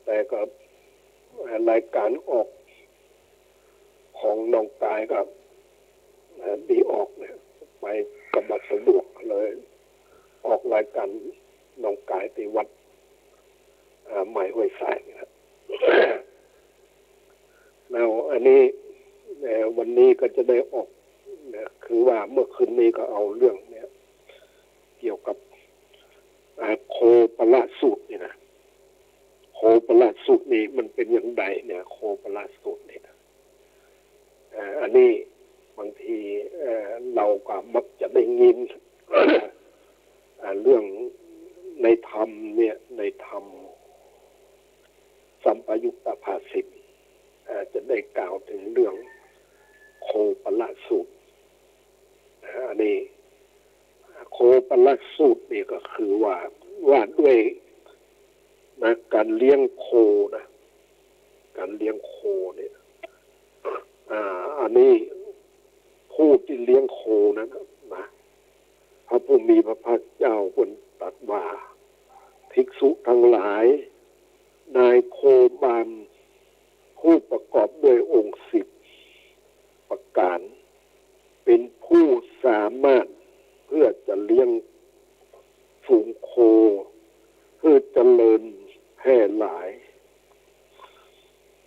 แต่ก็รายการออกของน้องกายกับดีออกเนี่ยไปกำบัดสะดวกเลยออกรายการน้องกายที่วัดใหม่ห้วยทรายนะครับ แล้วอันนี้วันนี้ก็จะได้ออกคือว่าเมื่อคืนนี้ก็เอาเรื่องเนี่ยเกี่ยวกับโคปละสูตรนี่นะโคปละสูตรนี่มันเป็นอย่างไรเนี่ยโคปละสูตรนี่นะอันนี้บางทีเราก็มักจะได้ยิน เรื่องในธรรมเนี่ยในธรรมสัมปยุตตภาสิตจะได้กล่าวถึงเรื่องโคปละสูตรอันนี้โคปละสูตรนี่ก็คือว่าด้วยนะการเลี้ยงโคนะการเลี้ยงโคเนี่ยอันนี้ผู้ที่เลี้ยงโคนะพระผู้มีพระภาคเจ้าทรงตรัสว่าภิกษุทั้งหลายนายโคบาลผู้ประกอบด้วยองค์10ประการเป็นผู้สามารถเพื่อจะเลี้ยงฝูงโคเพื่อเจริญแพร่หลาย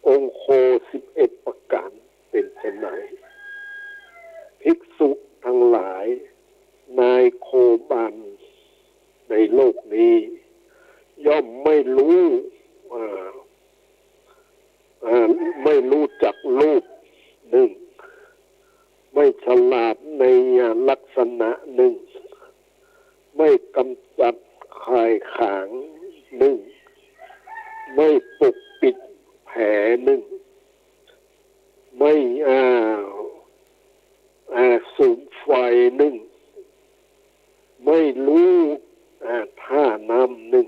องค์โค11ประการเป็นเช่นไหนภิกษุทั้งหลายนายโคบาลในโลกนี้ย่อมไม่รู้ไม่รู้จักรูปหนึ่งไม่ฉลาดในลักษณะหนึ่งไม่กำจัดคายขางหนึ่งไม่ปกปิดแผลหนึ่งไม่สูบไฟหนึ่งไม่รู้ท่าน้ำหนึ่ง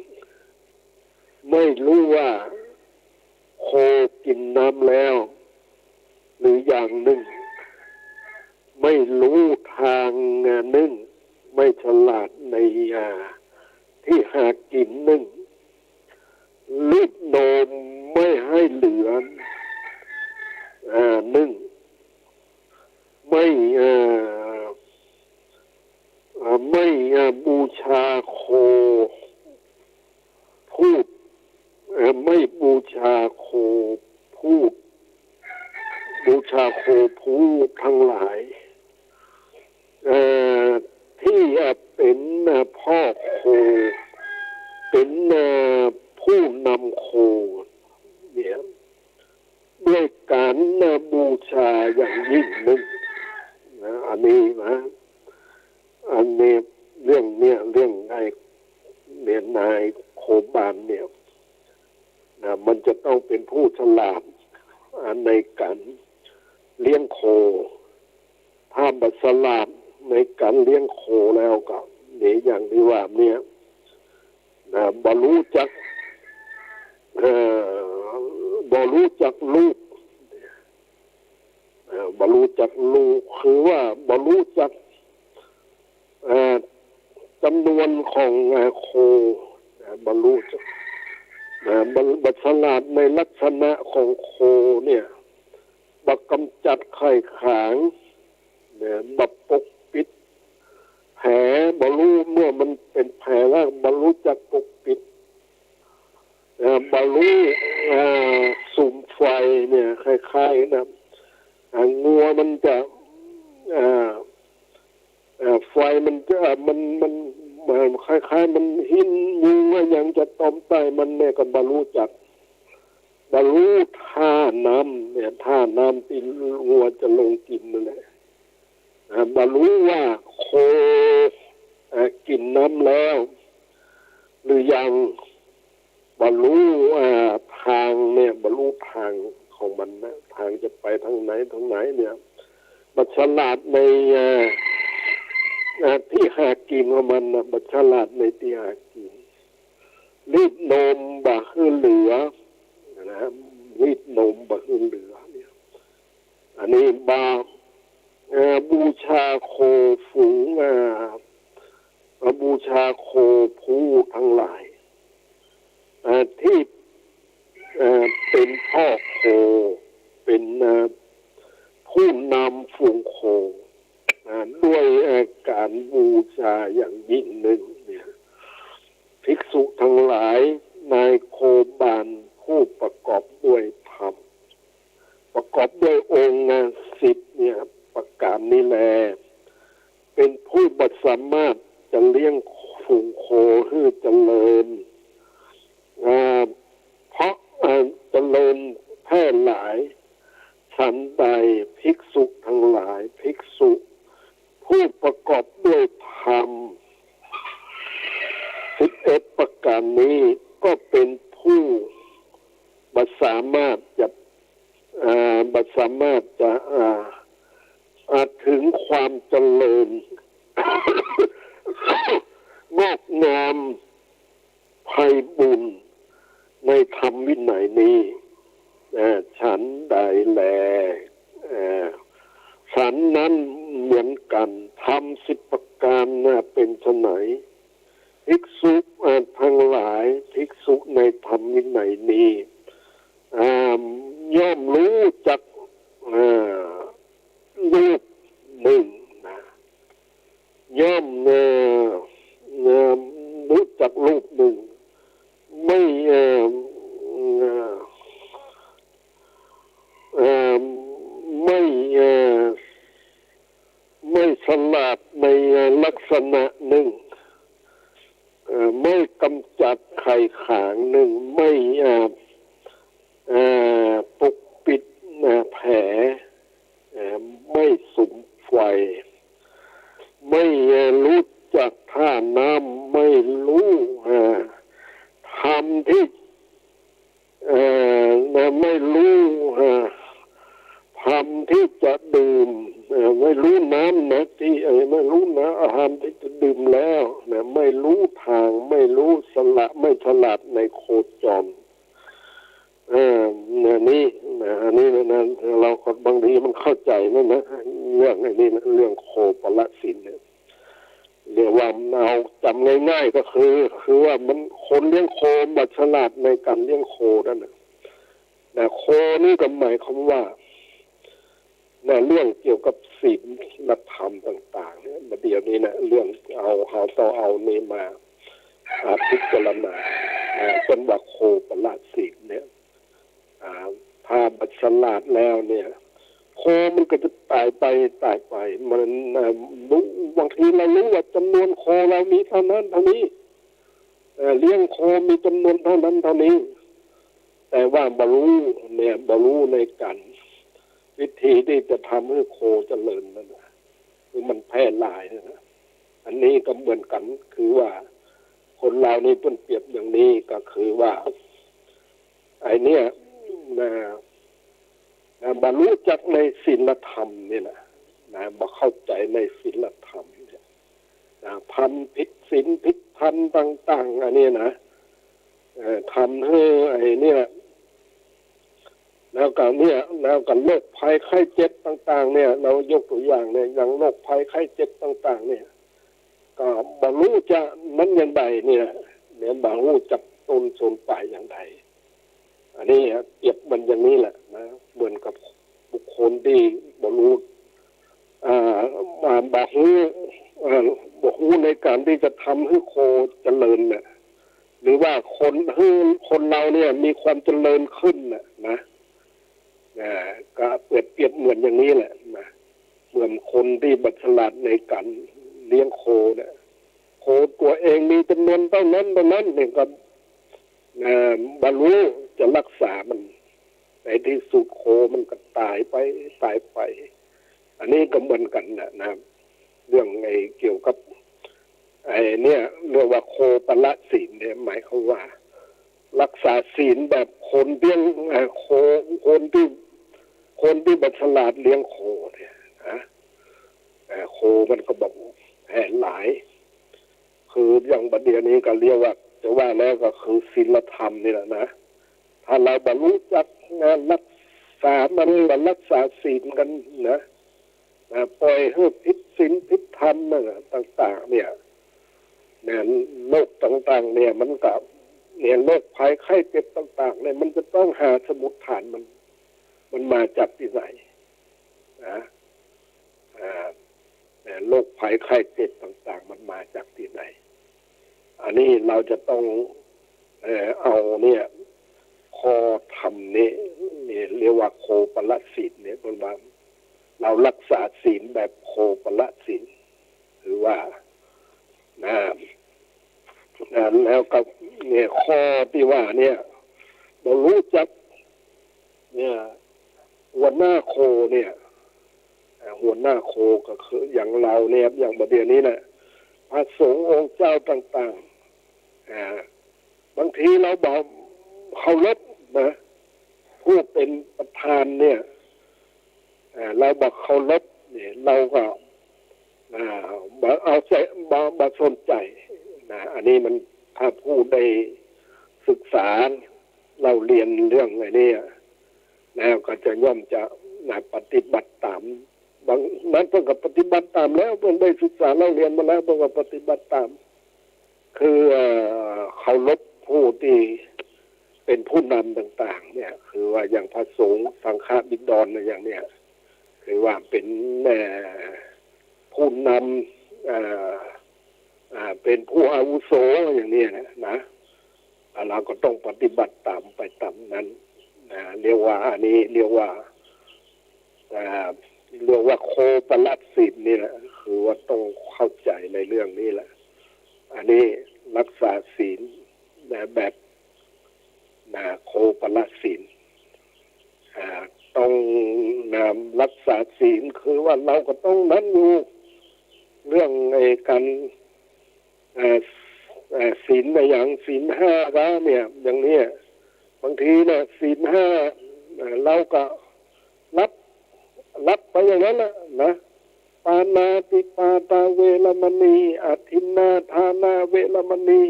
ไม่รู้ว่าโคกินน้ำแล้วหรืออย่างหนึ่งไม่รู้ทางหนึ่งไม่ฉลาดในที่หากินหนึ่งรีดนมไม่ให้เหลือหนึ่งไม่บูชาโคพูดไม่บูชาโคพูดบูชาโคพูดทั้งหลายที่เป็นพ่อโคเป็นผู้นำโคเนี่ยด้วยการบูชาอย่างยิ่งหนึ่งนะอันนี้นะอันนี้เรื่องไอ้เนี่ยนายโคบาลเนี่ยนะมันจะต้องเป็นผู้ฉลาดในการเลี้ยงโคถ้าบัดฉลาดในการเลี้ยงโคแล้วก็เนี่ยอย่างที่ว่าเนี่ยนะบ่รู้จักลูกบ่รู้จักลูกคือว่าบ่รู้จักจำนวนของโคบ่รู้จักบัดฉลาดในลักษณะของโคเนี่ยบักกำจัดไข่ขางเนี่ยบักปกปิดแผลบ่รู้เมื่อมันเป็นแผลแล้วบ่รู้จักปกปิดบ่รู้สุมไฟเนี่ยคล้ายๆนะงัวมันจะไฟมันจะมันคล้ายๆมันหินยุงอย่างจะต้มไตมันเนี่ยก็บ่รู้จักบ่รู้ท่าน้ำเนี่ยท่าน้ำที่งัวจะลงกินนั่นแหละบ่รู้ว่าโคกินน้ำแล้วหรือยังบ่รู้ทางเนี่ยบ่รู้ทางของมันนะทางจะไปทางไหนเนี่ยบัดฉลาดในที่หากินของมันนะบัดฉลาดในที่หากินรีดนมบ่คือเหลือนะรีดนมบ่คือเหลือเนี่ยอันนี้บูชาโคฝูงบูชาโคผู้ทั้งหลายที่ เป็นพ่อโคเป็นผู้นำฝูงโคด้วยการบูชาอย่างยิ่งหนึ่งเนี่ยภิกษุทั้งหลายนายโคบาลผู้ประกอบด้วยธรรมประกอบด้วยองค์10เนี่ยประการนี้แลเป็นผู้บัดสามารถจะเลี้ยงฝูงโคให้เจริญเพราะเจริญแพร่หลายฉันใดภิกษุทั้งหลายภิกษุผู้ประกอบด้วยธรรม11ประการนี้ก็เป็นผู้บัดสามารถจะถึงความเจริญ งอกงามไพบุญในธรรมวินัยนี้ฉันใดแลฉันนั้นเหมือนกันทำ10ประการเป็นไฉนภิกษุทั้งหลายภิกษุในธรรมวินัยนี้ย่อมรู้จักรูปหนึ่งนะย่อมรู้จักรูปหนึ่งไม่ฉลาดในลักษณะหนึ่งไม่กำจัดไข่ขางหนึ่งไม่ปกปิดแผลไม่สุมไฟไม่รู้จักท่าน้ำไม่รู้ทำที่ไม่รู้ทำที่จะดื่มไม่รู้น้ำนะที่ไม่รู้นะอาหารที่จะดื่มแล้วไม่รู้ทางไม่รู้ไม่ฉลาดในโคจรนี่นะเราก็บางทีมันเข้าใจนะเรื่องนี้นะเรื่องโคปละสินเนี่ยเรียกว่าเอาจำง่ายๆก็คือว่ามันคนเลี้ยงโคบัดฉลาดในการเลี้ยงโคนั่นนะแต่โคนี่ก็หมายความว่าเรื่องเกี่ยวกับศีลธรรมต่างๆเนี่ยเดี๋ยวนี้นะเรื่องเอานี่มาพิจารณาเป็นว่าโคปละศีลเนี่ยถ้าบัดฉลาดแล้วเนี่ยโคมันก็จะตายไปมันรู้บางทีเรารู้ว่าจำนวนโคเรามีเท่านั้นเท่านี้เลี้ยงโคมีจำนวนเท่านั้นเท่านี้แต่ว่าบรรลุในการวิธีที่จะทำให้โคเจริญนั่นนะคือมันแพร่หลายนะอันนี้ก็เหมือนกันคือว่าคนเรานี่เปรียบอย่างนี้ก็คือว่าไอ้เนี่ยบรรลุจักในศีลธรรมนี่นะบ่เข้าใจในศีลธรรมเนี่ยทำผิดศีลผิดธรรมต่างๆอันนี้นะทำให้ไอ้เนี่ยแล้วกันโรคภัยไข้เจ็บต่างๆเนี่ยเรายกตัวอย่างเนี่ยอย่างโรคภัยไข้เจ็บต่างๆเนี่ยก็บรรลุจะมันอย่างไรเนี่ยบรรลุจักต้นสนปลายอย่างไรอันนี้เปรียบมันอย่างนี้แหละนะเหมือนกับบุคคลที่บรรลุบาหูในการที่จะทำให้โคเจริญเนี่ยหรือว่าคนเราเนี่ยมีความเจริญขึ้นนะก็เปรียบเหมือนอย่างนี้แหละนะเหมือนคนที่บัดฉลาดในการเลี้ยงโคเนี่ยโคตัวเองมีจำนวนเท่านั้นเนี่ยก็บรรลุจะรักษามันในที่สุดโคมันก็ตายไปอันนี้ก็เหมือนกันนะเรื่องไอ้เกี่ยวกับไอ้เนี่ยเรียกว่าโคปละศีลเนี่ยหมายความว่ารักษาศีลแบบคนเลี้ยงโคคนที่บัดฉลาดเลี้ยงโคเนี่ยโคมันก็บอกแห่หลายคืออย่างบัดเดี๋ยวนี้ก็เรียกว่าจะว่าแล้วก็คือศีลธรรมนี่แหละนะถ้าเราบรรลุจักรักษามันรักษาศีลกันนะปล่อยให้ผิดศีลผิดธรรมต่างๆเนี่ยโลกต่างๆเนี่ยมันก็ เนี่ยโรคภัยไข้เจ็บต่างๆเนี่ยมันจะต้องหาสมุดฐานมันมาจากที่ไหนนะโรคภัยไข้เจ็บต่างๆมันมาจากที่ไหนอันนี้เราจะต้องเอาเนี่ยคอธรรมนี่เรียกว่าโคปละศีลเนี่ยเป็นว่าเรารักษาศีลแบบโคปละศีลหรือว่าแล้วก็เนี่ยข้อที่ว่าเนี่ยเรารู้จักเนี่ยหัวหน้าโคเนี่ยหัวหน้าโคก็คืออย่างเราเนี่ยอย่างประเดี๋ยวนี้นะพระสงฆ์องค์เจ้าต่างๆบางทีเราบอกเคารพนะผู้เป็นประธานเนี่ยเราบอกเคารพเนี่ยเราก็เอาใจมาสนใจนะอันนี้มันถ้าผู้ได้ศึกษาเราเรียนเรื่องอะไรเนี่ยแล้วก็จะย่อมจะปฏิบัติตามบางนั้นเพิ่งกับปฏิบัติตามแล้วเพิ่งได้ศึกษาเราเรียนมาแล้วเพิ่งกับปฏิบัติตามคือเคารพผู้ที่เป็นผู้นำต่างๆเนี่ยคือว่าอย่างพระสงฆ์สังฆบิดรอย่างเนี้ยคือว่าเป็นผู้นำเป็นผู้อาวุโสอย่างนี้นะเราก็ต้องปฏิบัติตามไปตามนั้นเรียกว่าอันนี้เรียกว่าโคปละศีลนี่แหละคือว่าต้องเข้าใจในเรื่องนี้แหละอันนี้รักษาศีลแบบโคปละศีลต้องรักษาศีลคือว่าเราก็ต้องนั้นอยู่เรื่องการศีลอย่างศีลห้าก็เนี่ยอย่างนี้บางทีเนี่ยศีลห้าเราก็รับไปอย่างนั้นนะปานาติปาตาเวรมณีอทินนาทานาเวรมณี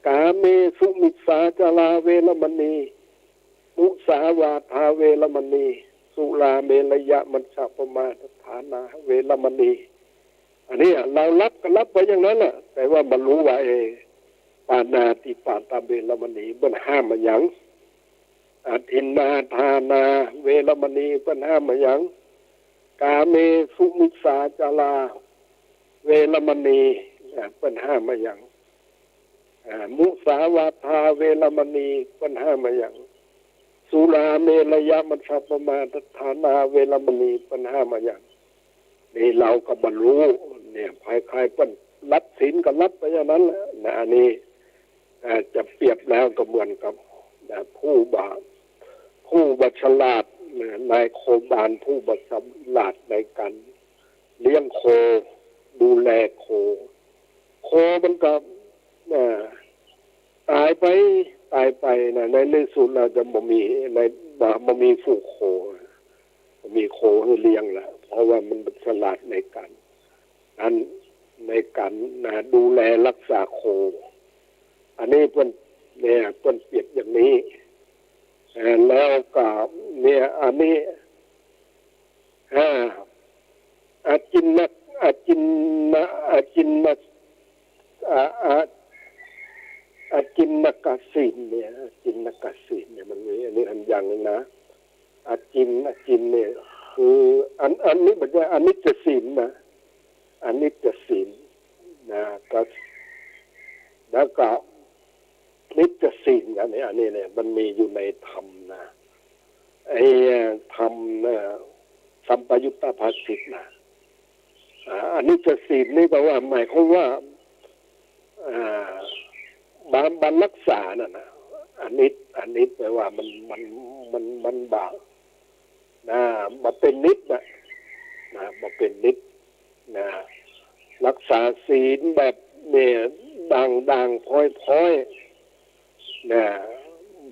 กาเมสุมิสาจาราเวรมณีมุสาวาทาเวรมณีสุราเมรยะมัชฌัปมาทานาเวรมณีอันนี้เรารับไปอย่างนั้นแหละแต่ว่ามันรู้ว่าปานาติปาตาเวรมณีมันห้ามมาอย่างอทินนาทานาเวรมณีมันห้ามมาอย่างกาเมสุมิสาจาราเวรมณีมันห้ามมาอย่างมุสาวาทาเวรมณีมันห้ามมาอย่างสุราเมรยะมัชฌัปมาทานาเวรมณีมันห้ามมาอย่างนี่เราก็บรรลุเนี่ยภายใครเป็นรับศีลก็รับไปอย่างนั้นแหละนะอันนี้จะเปรียบแล้วก็เหมือนกับผู้บัฉลาดนายโคบาลผู้บัฉลาดในการเลี้ยงโคดูแลโคมันก็ตายไปนะในสุดเราจะบ่มีฝูกโคมีโคให้เลี้ยงละเพราะว่ามันฉลาดในการดูแลรักษาโคอันนี้เพิ่นเปรียบอย่างนี้แล้วก็เนี่ยอันนี้อาจินนะอาจินนกสินเนี่ยจินนกสินเนี่ยมันมีอันนี้อันอย่างนึงนะอาจินเนี่ยคืออันนี้แบบว่าอันนี้จะศีลนะอันนี้จะศีลนะก็แล้วก็นิจศีลอันนี้เนี่ยมันมีอยู่ในธรรมนะธรรมสัมปยุตตภาสิทธ์นะอันนี้จะศีลนี่แปลว่าหมายความว่าบรักษาน่ะนะอันนี้แปลว่ามันบาปมาเป็นนิจนะมาเป็นนิจนะรักษาศีลแบบเนี่ยดังพ้อยนะ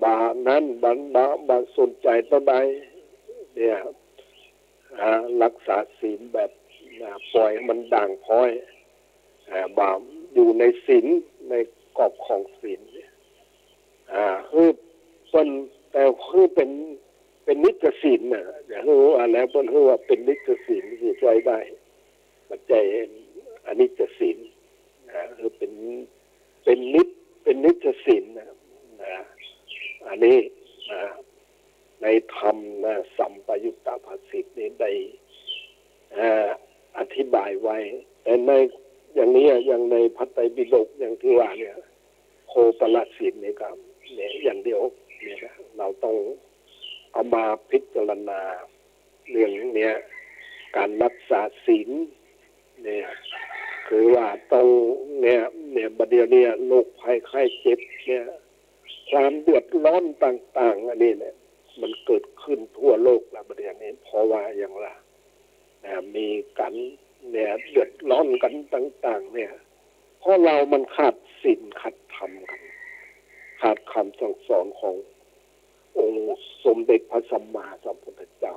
บานั้นบาสนใจต่อใดเนี่ยรักษาศีลแบบปล่อยมันด่างพ้อยบาอยู่ในศีลในกรอบของศีลคือแต่คือเป็นนิจศีลนะอย่างรู้แล้วเพิ่นคือว่าเป็นนิจศีลที่ช่วยได้ปัจจัยอนิจศีลคือเป็นนิจ เป็นนิจศีลนะอันนี้นะในธรรมนะสัมปยุตตภาษิตนี้ได้อธิบายไว้แต่ในอย่างนี้อย่างในพระไตรปิฎกอย่างที่ว่าเนี่ยโคปละศีลนี่ครับเนี่ยอย่างเดียวเนี่ยนะเราต้องเอามาพิจารณาเรื่องเนี้ยการรักษาศีลเนี่ยคือว่าต้องเนี่ยบัดเดี๋ยวนี้โรคภัยไข้เจ็บเนี่ยความเดือดร้อนต่างๆอันนี้เนี่ยมันเกิดขึ้นทั่วโลกแล้วบัดเดี๋ยวนี้เพราะว่าอย่างไรมีกันเนี่ยเดือดร้อนกันต่างๆเนี่ยเพราะเรามันขาดศีลขาดธรรมกันขาดคำสั่งสอนขององค์สมเด็จพระสัมมาสัมพุทธเจ้า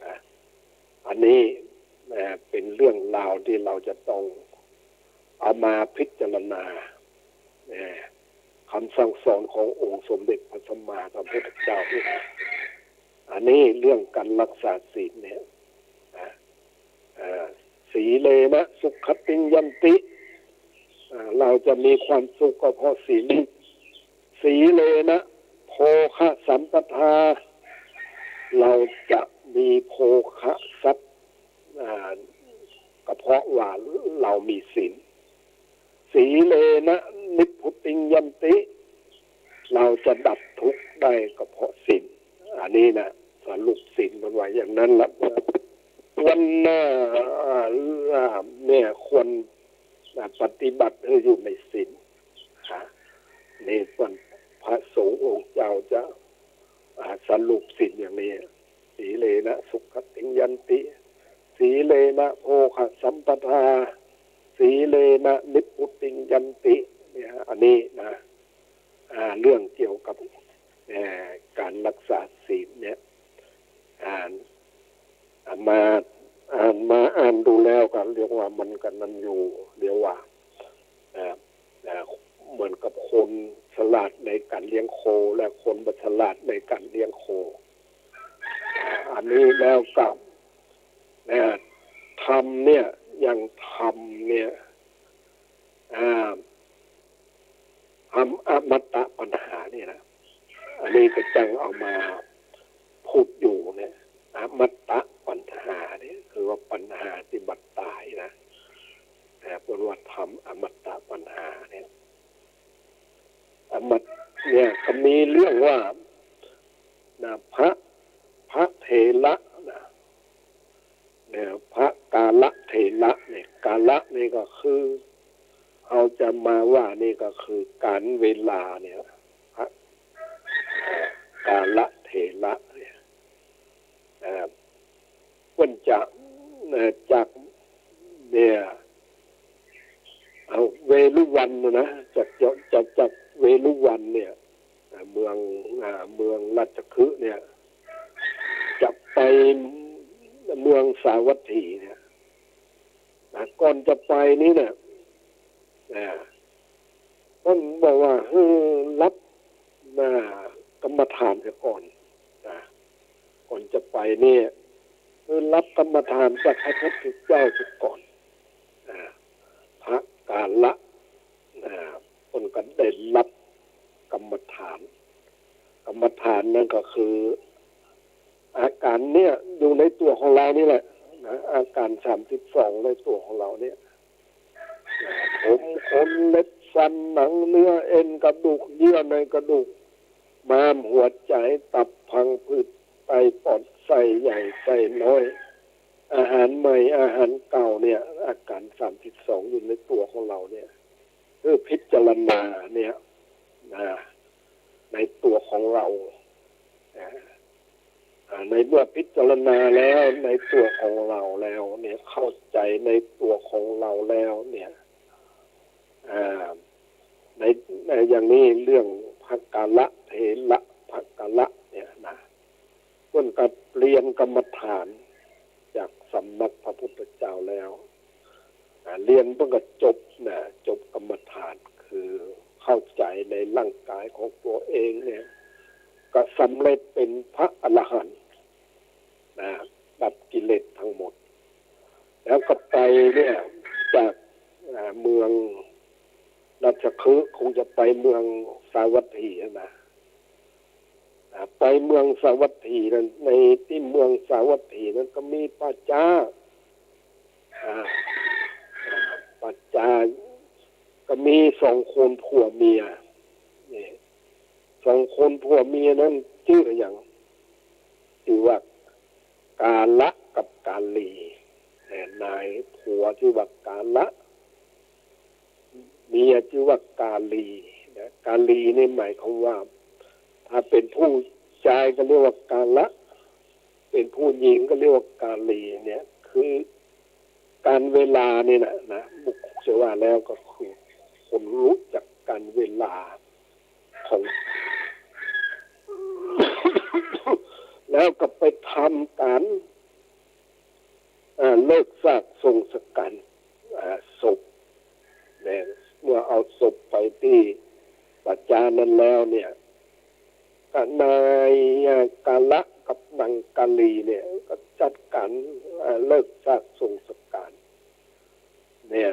นะอันนี้เป็นเรื่องราวที่เราจะต้องเอามาพิจารณาคำสั่งสอนขององค์สมเด็จพระสัมมาสัมพุทธเจ้าอันนี้เรื่องการรักษาศีลเนี่ยสีเลนะสุขติงยันติเราจะมีความสุขก็เพราะศีลสีเลนะโภคะสัมปทาเราจะมีโภคะทรัพย์ก็เพราะว่าเรามีศีลสีเลนะนิพพุติงยันติเราจะดับทุกข์ได้ก็เพราะศีลอันนี้นะสรุปศีลมันไว้อย่างนั้นละวันหน้าเนี่ยควรปฏิบัติให้อยู่ในศีลนี่ส่วนพระสงฆ์องค์เจ้าจะสรุปศีลอย่างนี้สีเลนะสุขติงยันติสีเลนะโภคะสัมปทาสีเลนะนิพพุติงยันติเนี่ยอันนี้นะเรื่องเกี่ยวกับการรักษาศีลเนี่ยอ่านดูแล้วกันเรียกว่ามันกันนั้นอยู่เรียกว่าเหมือนกับคนฉลาดในการเลี้ยงโคและคนบัฉลาดในการเลี้ยงโคอันนี้แล้วกับธรรมเนี่ยอย่างธรรมเนี่ยธรรมอมตะปัญหานี่นะอันนี้ก็จังเอามาพูดอยู่เนี่ยอมตะปัญหาเนี่ยคือว่าปัญหาที่บัดตายนะเป็นว่าธรรมอมตะปัญหาเนี่ยอมตะเนี่ยก็มีเรื่องว่าพระเถระเนี่ยพระกาละเถระเนี่ยกาละนี่ก็คือเอาจะมาว่านี่ก็คือการเวลาเนี่ยพระกาละเถระเนี่ยควรจะจากเนี่ยเอาเวลุวันนะจากเวลุวันเนี่ยเมืองราชคฤห์เนี่ยจะไปเมืองสาวัตถีเนี่ยก่อนจะไปนี่เนี่ยต้องบอกว่ารับกรรมฐานเสียก่อนก่อนจะไปเนี่ยรับกรรมฐานจากพระพุทธเจ้าเสียก่อนพระกาละคนก็ได้รับกรรมฐานนั่นก็คืออาการเนี่ยอยู่ในตัวของเรานี่แหละอาการ32ในตัวของเราเนี่ยผมขนเล็บฟันหนังเนื้อเอ็นกระดูกเยื่อในกระดูกม้ามหัวใจตับพังผืดไตปอดไส้ใหญ่ไส้น้อยอาหารใหม่อาหารเก่าเนี่ยอาการ32อยู่ในตัวของเราเนี่ยเพื่อพิจารณาเนี่ยในตัวของเราในเมื่อพิจารณาแล้วในตัวของเราแล้วเนี่ยเข้าใจในตัวของเราแล้วเนี่ยในอย่างนี้เรื่องภกาละเถระภกาละเนี่ยนะเพิ่นก็เรียนกรรมฐานจากสำนักพระพุทธเจ้าแล้วเรียนเพิ่นก็จบกรรมฐานคือเข้าใจในร่างกายของตัวเองเนี่ยก็สำเร็จเป็นพระอรหันต์ดับกิเลสทั้งหมดแล้วก็ไปเนี่ยจากเมือง ราชคฤห์คงจะไปเมืองสาวัตถีนะไปเมืองสาวัตถีนั้นในที่เมืองสาวัตถีนั้นก็มีปัจจาปัจจาก็มี2 คนผัวเมียนี่2 คนผัวเมียนั้นชื่ออย่างชื่อว่ากาละกับกาลีนายผัวชื่อว่ากาละเมียชื่อว่ากาลีนะกาลีนี่หมายความว่าถ้าเป็นผู้ชายก็เรียกว่ากาละเป็นผู้หญิงก็เรียกว่ากาลีเนี่ยคือการเวลานี่นะบุคคลจะว่าแล้วก็คือคนรู้จักการเวลาของ แล้วก็ไปทำการเลิกซากทรงสกันศพเนี่ยเมื่อเอาศพไปที่ปัจจานั้นแล้วเนี่ยนายกาละกับนางกาลีเนี่ยก็จัดการเลิกซากทรงสกันเนี่ย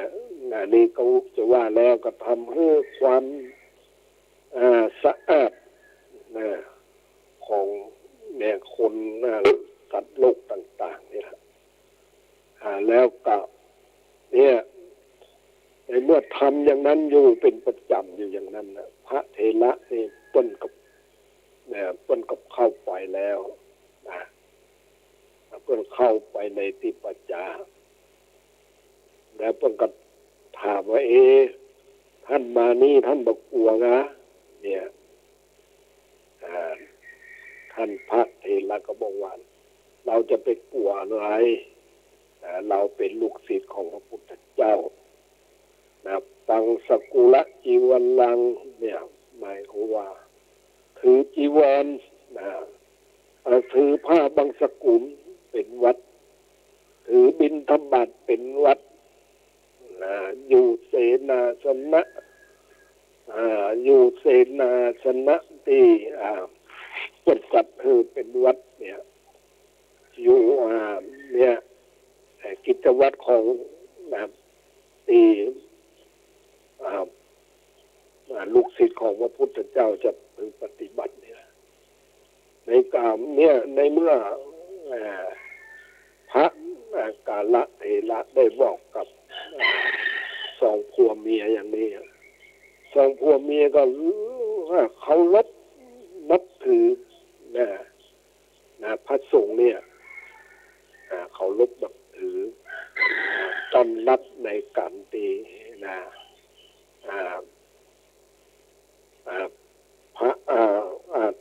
นี่เขาจะว่าแล้วก็ทำให้ความสะอาดของเนี่ยคนสัตว์โลกต่างๆนี่แหละแล้วก็เนี่ยในเมื่อทำอย่างนั้นอยู่เป็นประจำอยู่อย่างนั้นนะพระเถระนี่ต้นกับเข้าไปแล้วนะเพิ่นเข้าไปในที่ปัจจาแล้วเพิ่นก็ถามว่าท่านมานี่ท่านบอกกลัวนะเนี่ยท่านพระเถระก็บอกว่าเราจะไปกลัวอะไรเราเป็นลูกศิษย์ของพระพุทธเจ้านะตังสกุละจีวันลังเนี่ยหมายความว่าถือจีวรถือผ้าบางสกุลเป็นวัดถือบิณฑบาตเป็นวัดอยู่เสนาสนะอยู่เสนาสนะที่จัดเป็นวัดเนี่ยอยู่เนี่ยกิจวัตรของที่ลูกศิษย์ของพระพุทธเจ้าจะปฏิบัติเนี่ยในกามเนี่ยในเมื่อพระกาละเถระได้บอกกับ2 ผัวเมียอย่างนี้2 ผัวเมียก็เขานับถือพระสงฆ์เนี่ยเขานับถือต้อนรับในการตีพระ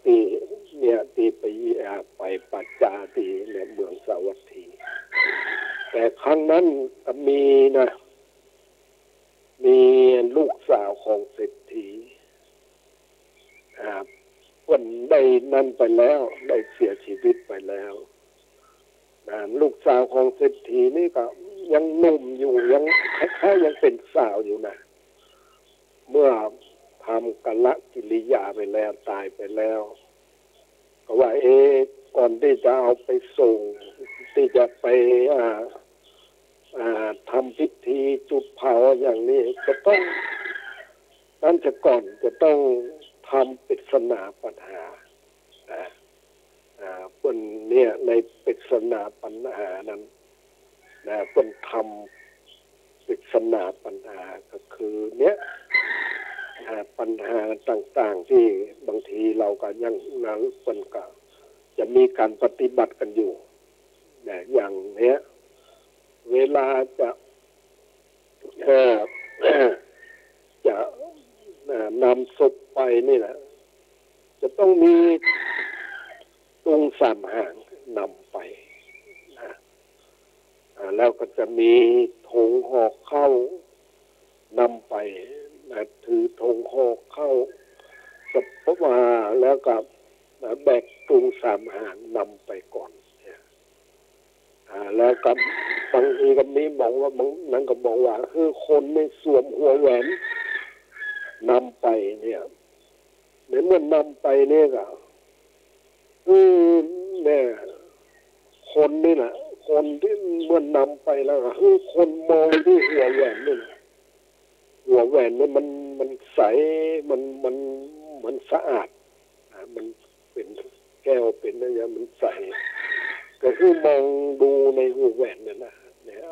ตีเนี่ยตีไปปัจจาตีในเมืองสาวัตถีแต่ครั้งนั้นมีลูกสาวของเศรษฐีคนได้นั่นไปแล้วได้เสียชีวิตไปแล้วลูกสาวของเศรษฐีนี่ก็ยังหนุ่มอยู่ยังคล้ายๆยังเป็นสาวอยู่นะเมื่อทำกัลกิริยาไปแล้วตายไปแล้วก็ว่าก่อนที่จะเอาไปส่งที่จะไปทำพิธีจุดเผาอย่างนี้จะต้องนั่นจะก่อนจะต้องทำปริศนาปัญหาคนเนี่ยในปริศนาปัญหานั้นคนทำปริศนาปัญหาก็คือเนี่ยปัญหาต่างๆที่บางทีเราก็ยังนั้นคนก็จะมีการปฏิบัติกันอยู่อย่างเนี้ยเวลาจะนำศพไปนี่นะจะต้องมีตุง3 หางนำไปแล้วก็จะมีธงห่อข้าวนำไปถือธงห่อข้าวสัพพะแล้วก็แบกตุง3 หางนำไปก่อนแล้วก็บางทีก็มีบอกว่าบางนั้นก็บอกว่าคือคนไม่สวมหัวแหวนนำไปเนี่ยเมื่อนำไปเนี่ยก็เนี่ยคนนี่แหละคนที่เมื่อนำไปแล้วก็คือคนมองที่หัวแหวนนี่ หัวแหวนเนี่ยมันใสมันสะอาดมันเป็นแก้วเป็นอะไรมันใสก็คือมองดูในหัวแหวนเนี่ย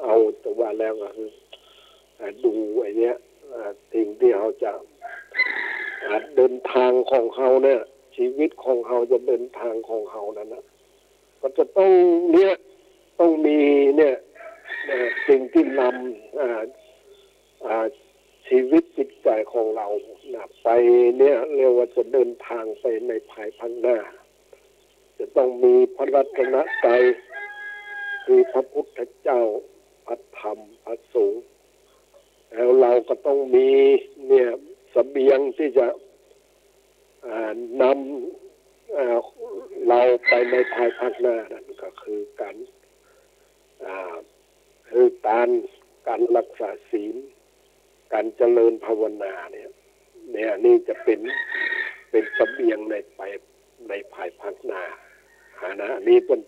เอาแต่ว่าแล้วก็คือดูไอ้เนี้ยสิ่งที่เขาจะเดินทางของเขาเนี่ยชีวิตของเขาจะเดินทางของเขานั้นนะก็จะต้องมีเนี่ยสิ่งที่นำชีวิตจิตใจของเราไปเนี่ยเรียกว่าจะเดินทางไปในภายภาคหน้าจะต้องมีพระรัตนตรัยคือพระพุทธเจ้าพระธรรมพระสงฆ์แล้วเราก็ต้องมีเนี่ยเสบียงที่จะนำเราไปในภายภาคหน้านั่นก็คือการรักษาศีลการเจริญภาวนาเนี่ยนี่จะเป็นเสบียงในภายภาคหน้านะอันนี้เป็น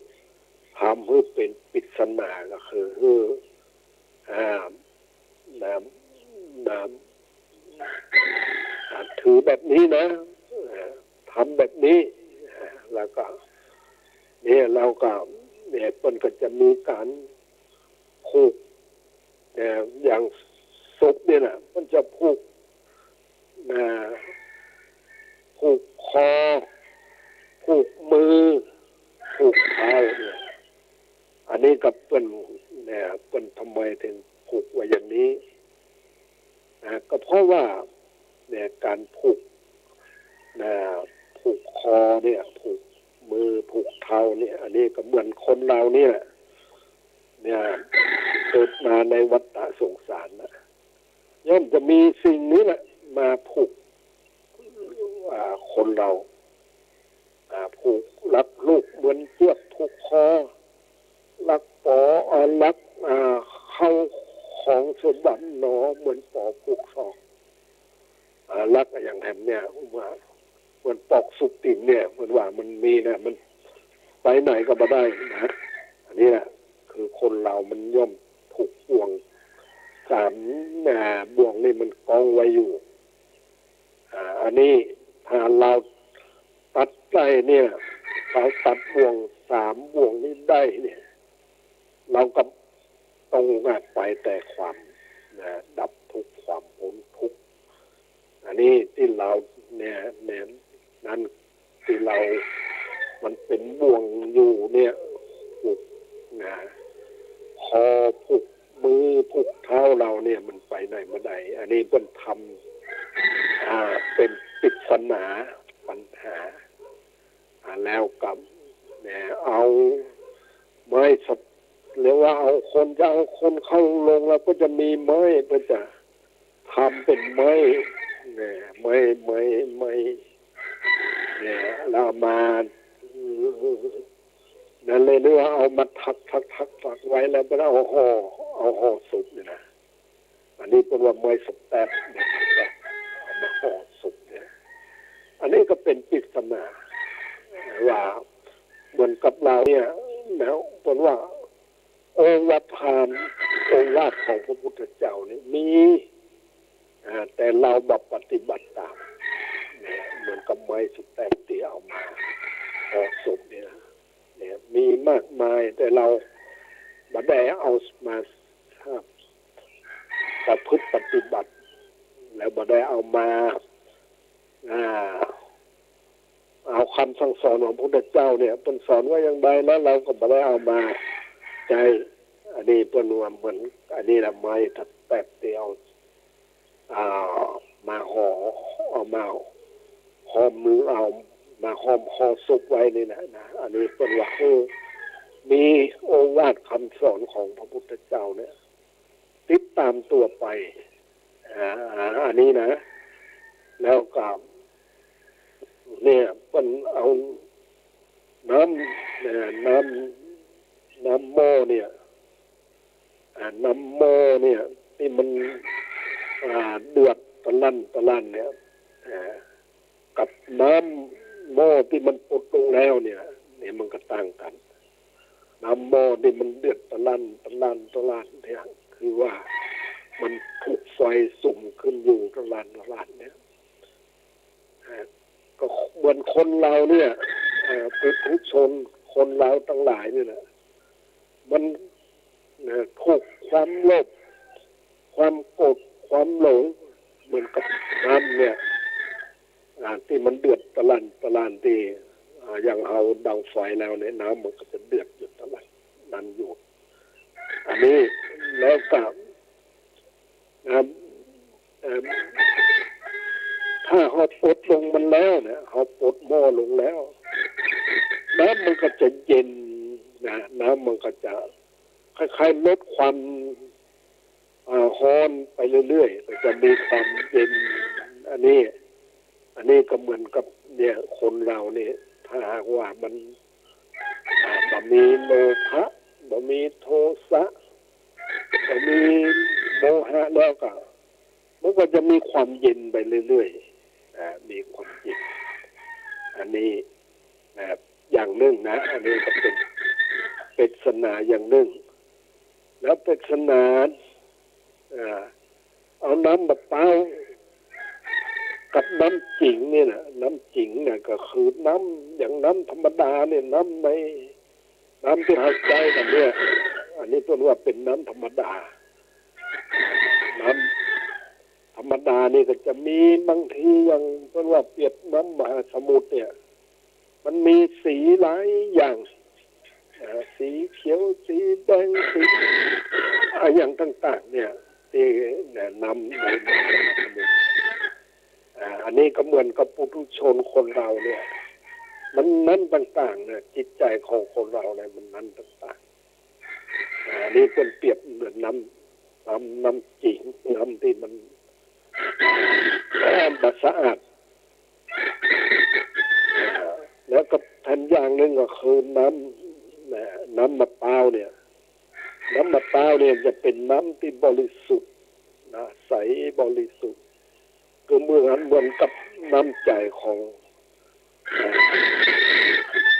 ทำให้เป็นปริศนาก็คือน้ำถือแบบนี้นะทำแบบนี้แล้วก็เนี่ยเราก็เนี่ยมันก็จะมีการผูกอย่างศพเนี่ยนะมันจะผูกคอผูกมือผูกเท้าเนี่ยอันนี้กับเป็นทำไมถึงผูกไว้อย่างนี้ก็เพราะว่าเนี่ยการผูกคอเนี่ยผูกมือผูกเท้าเนี่ยอันนี้ก็เหมือนคนเราเนี่ยเกิดมาในวัฏสงสารนะย่อมจะมีสิ่งนี้แหละมาผูกคนเราผูกรักลูกเหมือนเชือกผูกคอรักรักเข้าของสมบัติหนอเหมือนปอผูกศอกรักอย่างแถมเนี่ยว่าเหมือนปอกสุกติ่นเนี่ยเหมือนว่ามันมีนะมันไปไหนก็มาได้นะอันนี้แหละคือคนเรามันย่อมถูกบ่วงบ่วงนี่มันกองไว้อยู่อันนี้ถ้าเราตัดได้เนี่ยเราตัดบ่วง3 บ่วงนี้ได้เนี่ยเราก็ต้องไปแต่ความดับทุกข์ความพ้นทุกข์อันนี้ที่เราเนี่ยนั้นที่เรามันเป็นบ่วงอยู่เนี่ยผูกคอผูกมือผูกเท้าเราเนี่ยมันไปไหนมาได้อันนี้เป็นทำเป็นปริศนาปัญหาแล้วกับเอาไม้หรือว่าเอาคนเข้าลงแล้วก็จะมีไม้ก็จะทำเป็นไม้เรามานั่นเลยนึกว่าเอามาทักไว้แล้วก็เอาห่อศพเนี่ยนะอันนี้เป็นว่าไม้สแตปเนี่ยเอามาห่อศพเนี่ยอันนี้ก็เป็นปริศนาว่าเหมือนกับเราเนี่ยแล้วเป็นว่าองค์วัฏฐานองค์วาดของพระพุทธเจ้านี่มีแต่เราแบบปฏิบัติตามเหมือนกับไม้สแตปที่เอามาห่อศพเนี่ยมีมากมายแต่เราบัดได้เอามาประพฤติปฏิบัติแล้วบัดได้เอามาเอาคำสั่งสอนของพระพุทธเจ้าเนี่ยเป็นสอนว่าอย่างไรแล้วเราก็บัดได้เอามาใจอันนี้เป็นว่าเหมือนอันนี้ละไม้แป๊บเดียวมาเอามาห่อมือเอามาห่อศพไว้นี่นะอันนี้เป็นว่ามีโอวาทคำสอนของพระพุทธเจ้าเนี่ยติดตามตัวไปอันนี้นะแล้วก็เนี่ยเป็นเอาน้ำหม้อเนี่ยน้ำหม้อเนี่ยที่มันเดือดตะลั่นเนี่ยกับน้ำหม้อที่มันปุดลงแล้วเนี่ยมันก็ต่างกันน้ำหม้อที่มันเดือดตะลั่นเนี่ยคือว่า มันถูกไฟสุ่มขึ้นอยู่ตลาดเนี่ยก็เหมือนคนเราเนี่ยปุถุชนคนเราทั้งหลายนี่แหละมันถูกความโลภความโกรธความหลงเหมือนกับน้ำเนี่ยที่มันเดือดตะลันที่อย่างเอาดังไฟแล้วเนี่ยน้ำมันก็จะเดือดอยู่ตะลันนั่นอยู่อันนี้แล้วกับถ้าเขาปลดลงมันแล้วเนี่ยเขาปลดหม้อลงแล้วน้ำมันก็จะเย็นนะน้ำมันก็จะคล้ายๆลดความร้อนไปเรื่อยๆก็จะมีความเย็นอันนี้ก็เหมือนกับเนี่ยคนเราเนี่ยถ้าหากว่ามันบ่มีโลภะบ่มีโทสะบ่มีโมหะแล้วก็มันก็จะมีความเย็นไปเรื่อยๆมีความเย็นอันนี้อย่างหนึ่งนะอันนี้ก็เป็นปริศนาอย่างหนึ่งแล้วปริศนาเอาน้ำมะพร้าวกับน้ำจิ๋งเนี่ยนะน้ำจิ๋งเนี่ยก็คือน้ำอย่างน้ำธรรมดาเนี่ยน้ำในน้ำที่หายใจกันเนี่ยอันนี้เป็นว่าเป็นน้ำธรรมดาน้ำธรรมดานี่ก็จะมีบางทีอย่างเป็นว่าเปรียบน้ำมหาสมุทรเนี่ยมันมีสีหลายอย่างสีเขียวสีแดงสีอย่างต่างๆเนี่ยที่น้ำในมหาสมุทรอันนี้ก็เหมือนกับปุถุชนคนเราเนี่ยมันนั้นต่างๆเนี่ยจิตใจของคนเราเนี่ยมันนั้นต่างๆอันนี้เป็นเปรียบเหมือนน้ำจิ๋งน้ำที่มันสะอาดแล้วก็ทันอย่างหนึ่งก็คือน้ำมะพร้าวเนี่ยน้ำมะพร้าวเนี่ยจะเป็นน้ำที่บริสุทธิ์นะใสบริสุทธิ์ก็เหมือนกับน้ำใจของ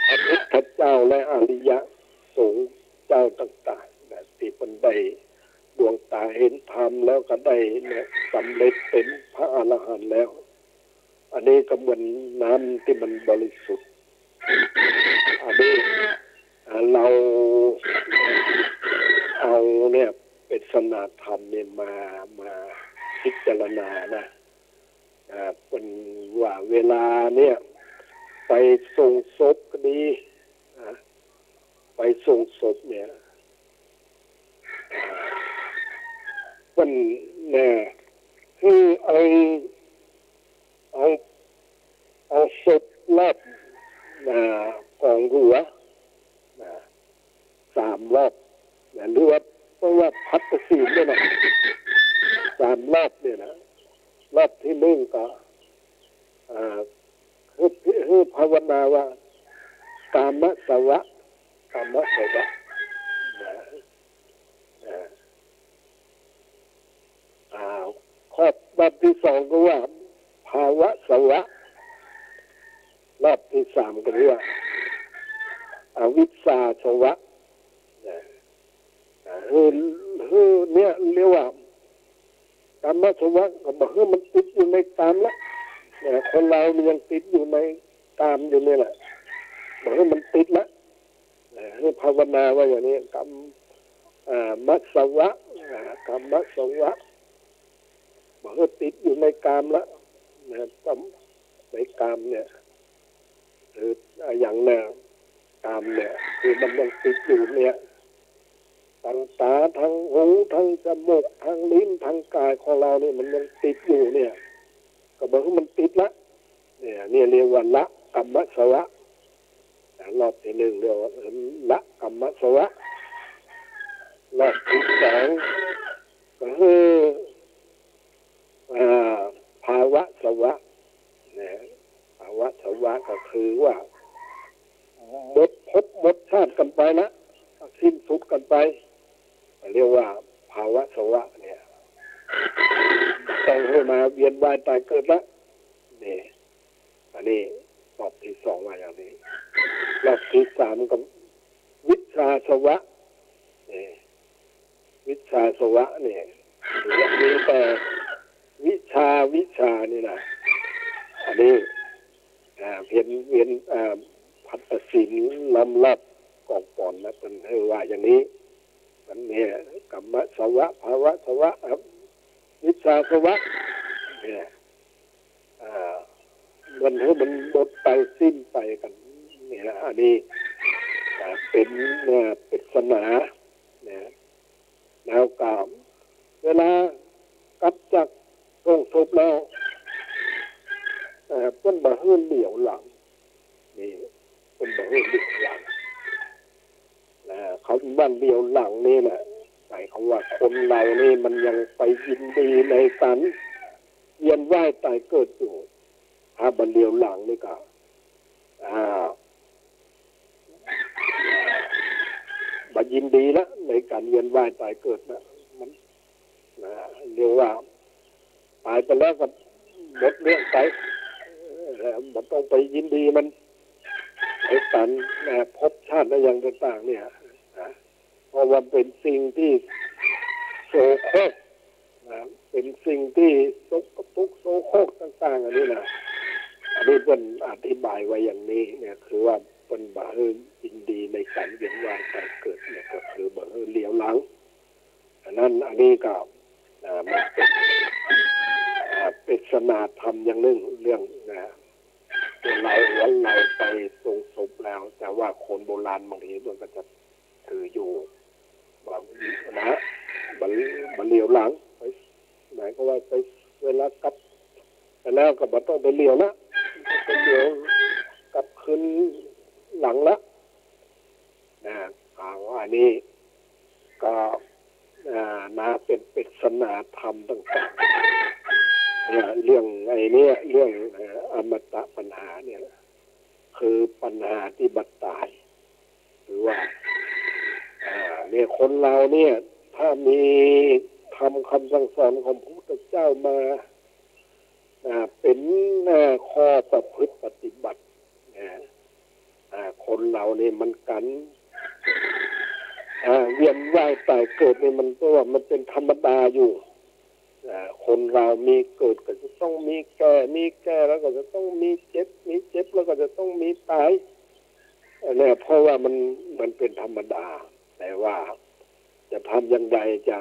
พระพุทธเจ้าและอริยสงฆ์เจ้าต่างๆนะที่เป็นได้ดวงตาเห็นธรรมแล้วก็ได้เนี่ยสำเร็จเป็นพระอรหันต์แล้วอันนี้ก็เหมือนน้ำที่มันบริสุทธิ์อันนี้เราเอาเนี่ยเป็นศาสนาธรรมเนี่ยมาพิจารณานะเป็นว่าเวลาเนี่ยไปส่งศพก็ดีไปส่งศพเนี่ยมันเนี่ยคือเอาศพรอบกองหัว3 รอบหรือว่าเพราะว่าพัดศีลเนี่ยนะ3 รอบเนี่ยนะรอบที่1ก็คือภาวนาว่ากามสวะข้อรอบที่2ก็ว่าภาวะสวะรอบที่3ก็เรียกว่าอวิชชาสวะเนี่ยเรียกว่ากามสวะก็บอกว่ามันติดอยู่ในกามละคนเรามันยังติดอยู่ในกามอยู่นี่แหละบอกว่ามันติดละให้ภาวนาว่าอย่างนี้กามมัสวะกามมัสวะบอกว่าติดอยู่ในกามละในกามเนี่ยคืออย่างเนี่ยกามเนี่ยคือมันยังติดอยู่เนี่ยทั้งตาทั้งหูทั้งจมูกทั้งลิ้นทั้งกายของเราเนี่ยมันยังติดอยู่เนี่ยก็บอกว่ามันติดละเนี่ยเรียกว่าละกรรมสวะรอบที่1เรียกว่าละกรรมสวะรอบที่2ก็คือภาวะสวะเนี่ยภาวะสวะก็คือว่าหมดภพหมดชาติกันไปนะสิ้นสุดกันไปเรียกว่าภาวะสวะเนี่ยต้องให้มาเวียนว่ายตายเกิดละนี่อันนี้รอบที่2มาอย่างนี้รอบที่3ก็วิชชาสวะนี่วิชชาสวะเนี่ยคือ มีแต่วิชานี่นะอันนี้เวียนพัฒศิลป์ล้ำลับกองปอนนะเป็นให้ว่าอย่างนี้มันเนี่ยกรรมสวะภาวะสวะวิชาสวะเนี่ยมันให้มันหมดไปสิ้นไปกันเนี่ยอันนี้เป็นปริศนาเนี่ยแล้วก็เวลากลับจากโรงศพแล้วเพิ่นบ่ฮื้อเหลียวหลังนี่เพิ่นบ่ฮื้อเหลียวหลังเขาบ้านเดียวหลังนี่แหละหมายความว่าคนเรานี่มันยังไปยินดีในการเวียนว่ายตายเกิดอยู่ถ้าบันเดียวหลังนี่ก็บัดยินดีแล้วในการเวียนว่ายตายเกิดนะมันเรียกว่าตายไปแล้วก็หมดเรื่องไปมันต้องไปยินดีมันในการพบชาติและอย่างต่างๆเนี่ยเพราะว่าเป็นสิ่งที่โสโครกเป็นสิ่งที่สกปรกโสโครกต่างๆอันนี้นะอันนี้เป็นอธิบายไว้อย่างนี้เนี่ยคือว่าเป็นบ่ฮือยินดีในการเวียนว่ายตายเกิดเนี่ยก็คือบ่ฮือเหลียวหลังอันนี้ก็มันเป็นปริศนาธรรมอย่างหนึ่งเรื่องเราไปทรงศพแล้วแต่ว่าคนโบราณบางทีมันก็จะถืออยู่แบบนะบันเหลียวหลังไปไหนก็ว่าไปเวลากลับไปแล้วก็บ่ต้องไปเหลียวละไปเหลียวกลับคืนหลังละอันนี้ก็เป็นปริศนาธรรมต่างๆเรื่องไอ้นี่เรื่องอมตะปัญหาเนี่ยคือปัญหาที่บัดตายหรือว่าเนี่ยคนเราเนี่ยถ้ามีทำคำสั่งสอนของพระพุทธเจ้ามาเป็นข้อประพฤติปฏิบัติคนเราเนี่ยมันกันเวียนว่ายตายเกิดเนี่ยมันก็ว่ามันเป็นธรรมดาอยู่คนเรามีเกิดก็จะต้องมีแก่แล้วก็จะต้องมีเจ็บแล้วก็จะต้องมีตายเนี่ยเพราะว่ามันเป็นธรรมดาแต่ว่าจะทำอย่างไรจะ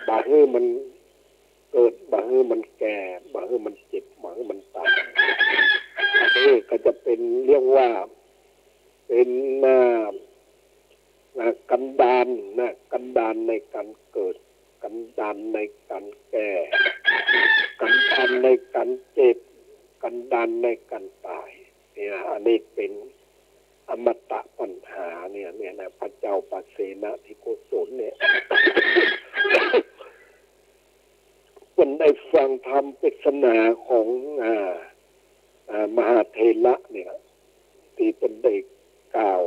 บ่ฮื้อมันเกิดบ่ฮื้อมันแก่บ่ฮื้อมันเจ็บบ่ฮื้อมันตายนี่ก็จะเป็นเรียกว่าเป็นกันดารกันดารในการเกิดกันดารในการแก่กันดารในการเจ็บกันดารในการตายเนี่ยอันนี้เป็นอมตะปัญหาเนี่ยนะพระเจ้าปเสนะที่โกศลเนี่ย คนได้ฟังธรรมปริศนาของมหาเถระเนี่ยที่เป็นได้กล่าว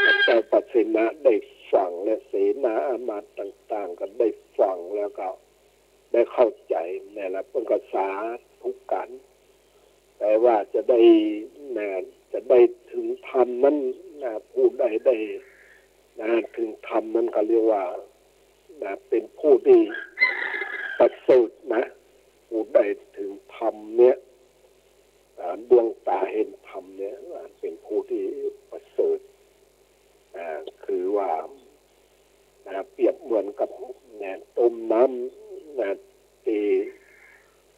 พระเจ้าปเสนะได้ฟังและเสนาอามาตย์ต่างๆก็ได้ฟังแล้วก็ได้เข้าใจเนี่ยแหละเป็นภาษาทุกกันแต่ว่าจะได้ถึงธรรมนั้นผู้ใดได้ถึงธรรมนั้นก็เรียกว่าเป็นผู้ที่ประเสริฐนะผู้ใดถึงธรรมเนี่ยดวงตาเห็นธรรมเนี่ยเป็นผู้ที่ประเสริฐคือว่าเปรียบเหมือนกับต้มน้ำที่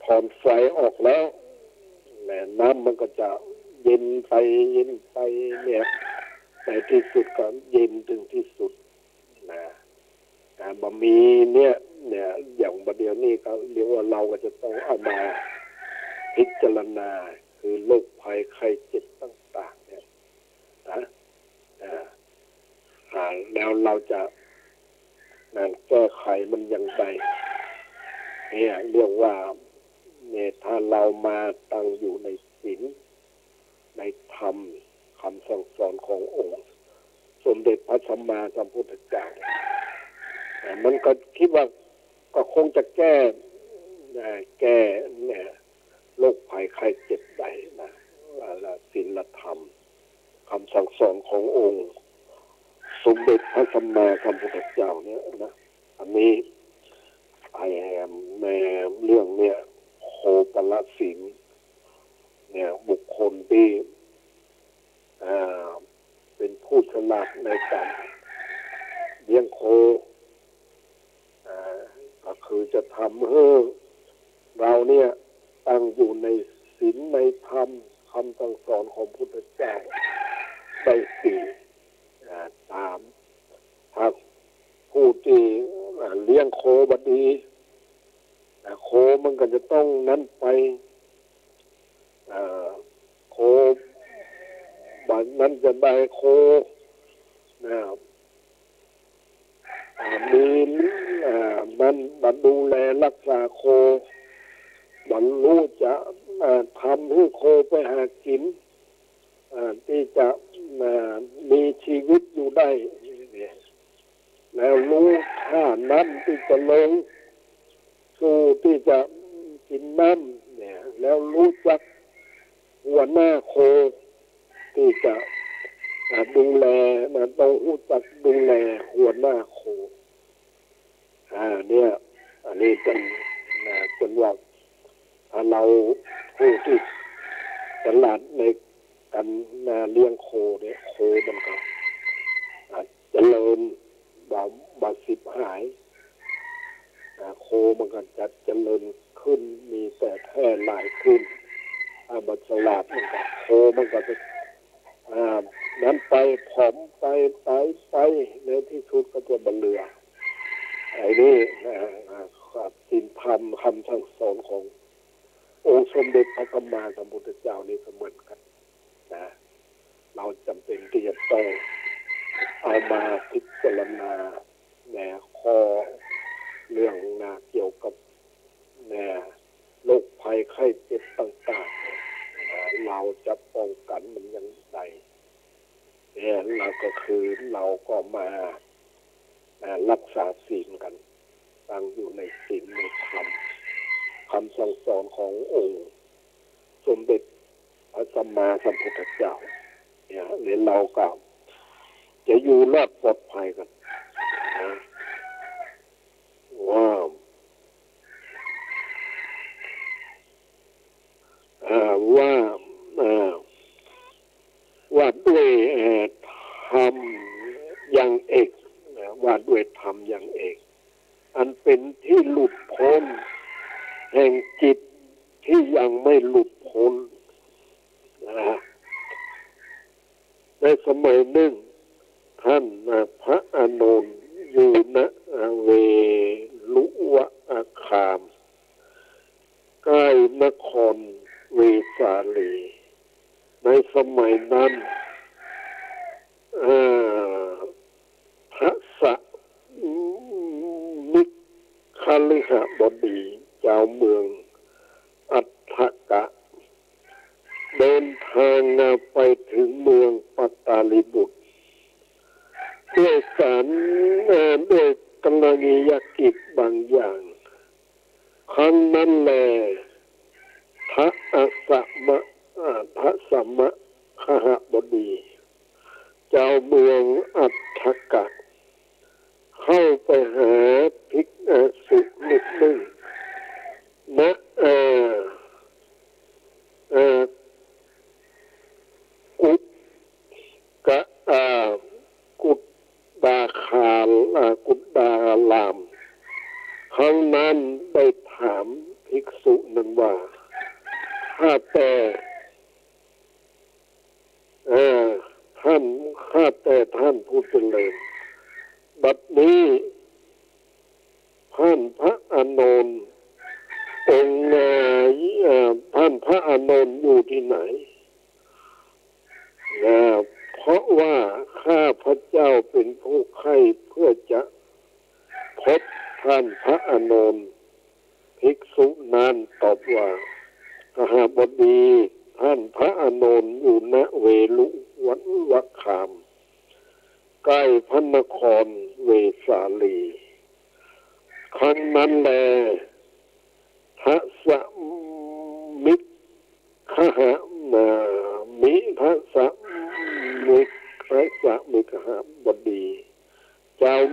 ถอนไฟออกแล้วน้ำมันก็จะเย็นไปเนี่ยในที่สุดก็เย็นถึงที่สุดบะหมี่เนี่ยอย่างประเดี๋ยวนี้ก็เรียกว่าเราก็จะต้องเอามาพิจารณาคือโรคภัยไข้เจ็บต่างๆเนี่ยแล้วเราจะแก้ไขมันอย่างไรเนี่ยเรียกว่าเนี่ยถ้าเรามาตั้งอยู่ในศีลในธรรมคำสั่งสอนขององค์สมเด็จพระสัมมาสัมพุทธเจ้ามันก็คิดว่าก็คงจะแก้เนี่ยโรคภัยไข้เจ็บได้นะศีลธรรมคำสั่งสอนขององค์ สมเด็จพระสัมมาสัมพุทธเจ้าเนี่ยนะอันนี้ไอแอมในเรื่องเนี่ยโคปละสินเนี่ยบุคคลที่เป็นผู้ฉลาดในการเลี้ยงโคก็คือจะทำให้เราเนี่ยตั้งอยู่ในศีลในธรรมคำสั่งสอนของพุทธเจ้าได้สี่ตามถ้าผู้ที่เลี้ยงโคบดีโคมันก็จะต้องนั้นไปโคบัดนั้นจะได้โคมีมันมาดูแลรักษาโคบรรลุจะทำให้โคไปหากินที่จะมีชีวิตอยู่ได้แล้วรู้ท่านั้นที่จะลงสู่ที่จะกินน้ำเนี่ยแล้วรู้จักหัวหน้าโคที่จะดูแลต้องรู้จักดูแลหัวหน้าโคเนี่ยอันนี้เป็นว่าถ้าเราผู้ที่ฉลาดในการเลี้ยงโคเนี่ยโคมันก็เจริญบาสิบหายโคมันก็จะเจริญขึ้นมีแต่แพร่หลายขึ้นบัฉลาดมันก็โคมันก็จะนั้นไปผอมไปในที่สุดก็จะบรรลุไอ้นี่ศีลธรรมคำสั่งสอนขององค์สมเด็จพระสัมมาสัมพุทธเจ้านี่เสมอกันนะเราจำเป็นที่จะต้องเอามาพิจารณาข้อเรื่องเกี่ยวกับโรคภัยไข้เจ็บต่างๆเราจะป้องกันมันอย่างไรเราก็คือเราก็มารักษาศีลกันตั้งอยู่ในศีลในธรรมคำสั่งสอนขององค์สมเด็จพระสัมมาสัมพุทธเจ้าเนี่ยเราก็จะอยู่รอดปลอดภัยกันว่าด้วยธรรมอย่างเอกว่าด้วยธรรมอย่างเอกอันเป็นที่หลุดพ้นแห่งจิตที่ยังไม่หลุดพ้นในสมัยหนึ่งท่านพระอานนท์อยู่ณเวลุวะอาคามใกล้นครเวสาลีในสมัยนั้นพระสะมิคฤหบดีเจ้าเมืองอัฏฐกะเดินทางไปถึงเมืองปัตตาลีบุตรด้วยการด้วยกรณียกิจบางอย่างครั้งนั้นแลพระสัมมคหบดีเจ้าเมืองอัฏฐกะเข้าไปหาภิกษุรูปหนึ่งกุฎดาลามครั้งนั้นได้ถามภิกษุนั้นว่าข้าแต่ท่านผู้เจริญบัดนี้ท่านพระอานนท์องค์ท่านพระอานนท์อยู่ที่ไหนเพราะว่าข้าพระเจ้าเป็นผู้ใคร่เพื่อจะพบท่านพระอานนท์ภิกษุนั้นตอบว่าขหบดีท่านพระอานนท์อยู่ณเวลุวะคามใกล้พระนครเวสาลีครั้งนั้นแลพระสะมิคหมิพระสะมิคหบดี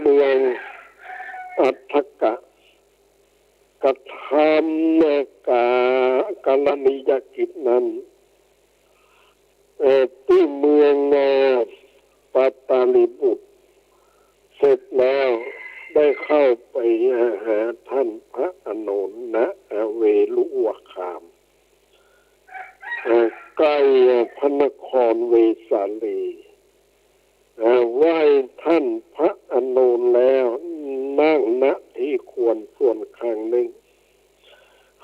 เมืองอัฏฐกะกระทำกาลนิยกิจนั้นที่เมืองปัตตาลีบุตรเสร็จแล้วได้เข้าไปหาท่านพระอานนท์ณเวลุวคามใกล้พระนครเวสาลีไหว้ท่านพระอานนท์แล้วนั่งณที่ควรส่วนข้างหนึ่ง